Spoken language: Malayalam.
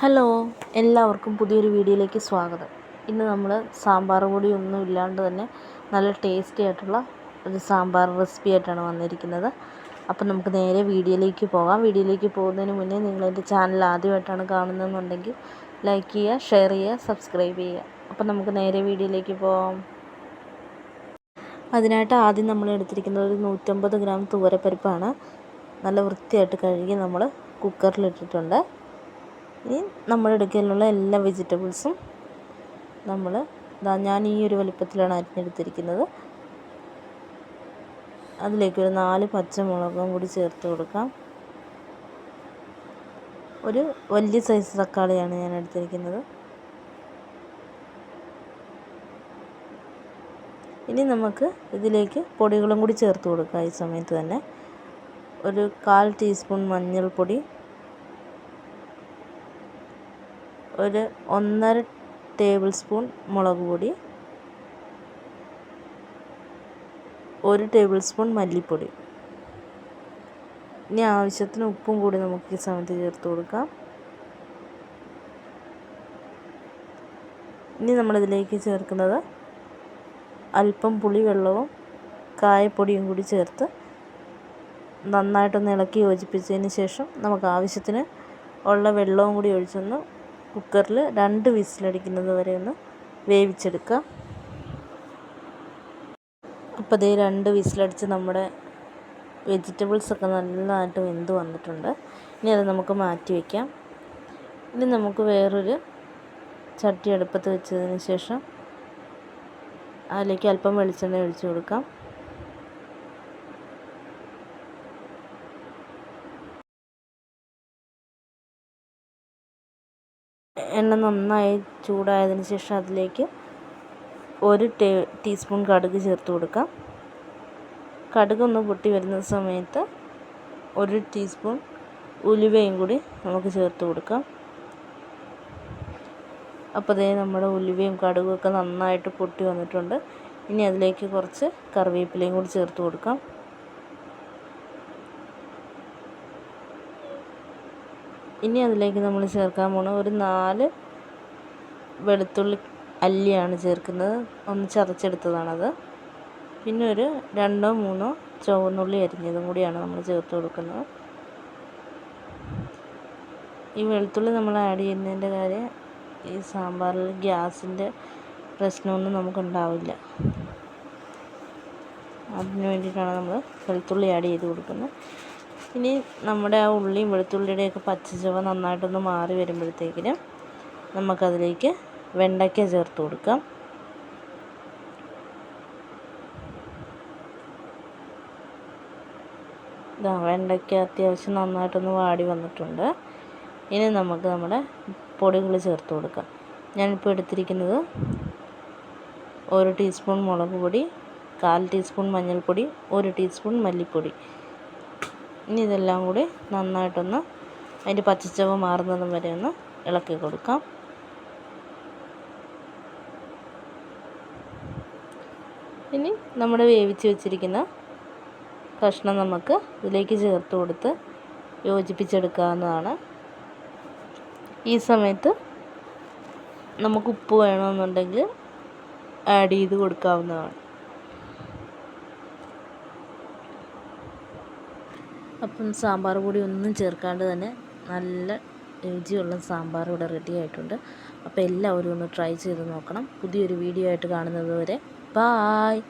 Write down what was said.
ഹലോ, എല്ലാവർക്കും പുതിയൊരു വീഡിയോയിലേക്ക് സ്വാഗതം. ഇന്ന് നമ്മൾ സാമ്പാർ പൊടിയൊന്നും ഇല്ലാണ്ട് തന്നെ നല്ല ടേസ്റ്റി ആയിട്ടുള്ള ഒരു സാമ്പാർ റെസിപ്പി ആയിട്ടാണ് വന്നിരിക്കുന്നത്. അപ്പം നമുക്ക് നേരെ വീഡിയോയിലേക്ക് പോകാം. വീഡിയോയിലേക്ക് പോകുന്നതിന് മുന്നേ നിങ്ങളെൻ്റെ ചാനൽ ആദ്യമായിട്ടാണ് കാണുന്നതെന്നുണ്ടെങ്കിൽ ലൈക്ക് ചെയ്യുക, ഷെയർ ചെയ്യുക, സബ്സ്ക്രൈബ് ചെയ്യുക. അപ്പം നമുക്ക് നേരെ വീഡിയോയിലേക്ക് പോകാം. അതിനായിട്ട് ആദ്യം നമ്മൾ എടുത്തിരിക്കുന്നത് ഒരു 150 ഗ്രാം തുവരപ്പരിപ്പാണ്. നല്ല വൃത്തിയായിട്ട് കഴുകി നമ്മൾ കുക്കറിലിട്ടിട്ടുണ്ട്. ഇനി നമ്മുടെ അടുക്കലുള്ള എല്ലാ വെജിറ്റബിൾസും ഞാൻ ഈ ഒരു വലിപ്പത്തിലാണ് അരിഞ്ഞെടുത്തിരിക്കുന്നത്. അതിലേക്ക് ഒരു 4 പച്ചമുളകും കൂടി ചേർത്ത് കൊടുക്കാം. ഒരു വലിയ സൈസ് തക്കാളിയാണ് ഞാൻ എടുത്തിരിക്കുന്നത്. ഇനി നമുക്ക് ഇതിലേക്ക് പൊടികളും കൂടി ചേർത്ത് കൊടുക്കാം. ഈ സമയത്ത് തന്നെ ഒരു 1/4 ടീസ്പൂൺ മഞ്ഞൾപ്പൊടി, ഒരു 1.5 ടേബിൾ സ്പൂൺ മുളക് പൊടി, 1 ടേബിൾ സ്പൂൺ മല്ലിപ്പൊടി. ഇനി ആവശ്യത്തിന് ഉപ്പും കൂടി നമുക്ക് ഈ സമയത്ത് ചേർത്ത് കൊടുക്കാം. ഇനി നമ്മളിതിലേക്ക് ചേർക്കുന്നത് അല്പം പുളിവെള്ളവും കായപ്പൊടിയും കൂടി ചേർത്ത് നന്നായിട്ടൊന്ന് ഇളക്കി യോജിപ്പിച്ചതിന് ശേഷം നമുക്ക് ആവശ്യത്തിന് ഉള്ള വെള്ളവും കൂടി ഒഴിച്ചൊന്ന് കുക്കറിൽ 2 വിസിലടിക്കുന്നത് വരെ ഒന്ന് വേവിച്ചെടുക്കുക. അപ്പോൾ ദേ 2 വിസിലടിച്ച് നമ്മുടെ വെജിറ്റബിൾസൊക്കെ നല്ലതായിട്ട് വെന്ത് വന്നിട്ടുണ്ട്. ഇനി അത് നമുക്ക് മാറ്റി വയ്ക്കാം. ഇനി നമുക്ക് വേറൊരു ചട്ടി അടുപ്പത്ത് വെച്ചതിന് ശേഷം അതിലേക്ക് അല്പം വെളിച്ചെണ്ണ ഒഴിച്ച് കൊടുക്കാം. എണ്ണ നന്നായി ചൂടായതിന് ശേഷം അതിലേക്ക് 1 ടീസ്പൂൺ കടുക് ചേർത്ത് കൊടുക്കാം. കടുകൊന്ന് പൊട്ടി വരുന്ന സമയത്ത് 1 ടീസ്പൂൺ ഉലുവയും കൂടി നമുക്ക് ചേർത്ത് കൊടുക്കാം. അപ്പോൾ ദേ നമ്മുടെ ഉലുവയും കടുകൊക്കെ നന്നായിട്ട് പൊട്ടി വന്നിട്ടുണ്ട്. ഇനി അതിലേക്ക് കുറച്ച് കറിവേപ്പിലയും കൂടി ചേർത്ത് കൊടുക്കാം. ഇനി അതിലേക്ക് നമ്മൾ ചേർക്കാൻ പോകുന്നത് ഒരു 4 വെളുത്തുള്ളി അല്ലിയാണ് ചേർക്കുന്നത്. ഒന്ന് ചതച്ചെടുത്തതാണത്. പിന്നെ ഒരു 2-3 ചുവന്നുള്ളി അരിഞ്ഞതും കൂടിയാണ് നമ്മൾ ചേർത്ത് കൊടുക്കുന്നത്. ഈ വെളുത്തുള്ളി നമ്മൾ ആഡ് ചെയ്യുന്നതിൻ്റെ കാര്യം ഈ സാമ്പാറിൽ ഗ്യാസിൻ്റെ പ്രശ്നമൊന്നും നമുക്കുണ്ടാവില്ല. അതിന് വേണ്ടിയിട്ടാണ് നമ്മൾ വെളുത്തുള്ളി ആഡ് ചെയ്ത് കൊടുക്കുന്നത്. ഇനി നമ്മുടെ ആ ഉള്ളിയും വെളുത്തുള്ളിയുടെയൊക്കെ പച്ചച്ചുവ നന്നായിട്ടൊന്ന് മാറി വരുമ്പോഴത്തേക്കിന് നമുക്കതിലേക്ക് വെണ്ടയ്ക്ക ചേർത്ത് കൊടുക്കാം. വെണ്ടയ്ക്ക അത്യാവശ്യം നന്നായിട്ടൊന്ന് വാടി വന്നിട്ടുണ്ട്. ഇനി നമുക്ക് നമ്മുടെ പൊടികൾ ചേർത്ത് കൊടുക്കാം. ഞാനിപ്പോൾ എടുത്തിരിക്കുന്നത് 1 ടീസ്പൂൺ മുളക് പൊടി, 1/4 ടീസ്പൂൺ മഞ്ഞൾപ്പൊടി, 1 ടീസ്പൂൺ മല്ലിപ്പൊടി. ഇനി ഇതെല്ലാം കൂടി നന്നായിട്ടൊന്ന് അതിൻ്റെ പച്ചച്ചവ മാറുന്നതും വരെ ഒന്ന് ഇളക്കി കൊടുക്കാം. ഇനി നമ്മുടെ വേവിച്ച് വെച്ചിരിക്കുന്ന കഷ്ണം നമുക്ക് ഇതിലേക്ക് ചേർത്ത് കൊടുത്ത് യോജിപ്പിച്ചെടുക്കാവുന്നതാണ്. ഈ സമയത്ത് നമുക്ക് ഉപ്പ് വേണമെന്നുണ്ടെങ്കിൽ ആഡ് ചെയ്ത് കൊടുക്കാവുന്നതാണ്. അപ്പം സാമ്പാർ പൊടി ഒന്നും ചേർക്കാണ്ട് തന്നെ നല്ല രുചിയുള്ള സാമ്പാർ ഇവിടെ റെഡി ആയിട്ടുണ്ട്. അപ്പോൾ എല്ലാവരും ഒന്ന് ട്രൈ ചെയ്ത് നോക്കണം. പുതിയൊരു വീഡിയോ ആയിട്ട് കാണുന്നത് വരെ ബായ്.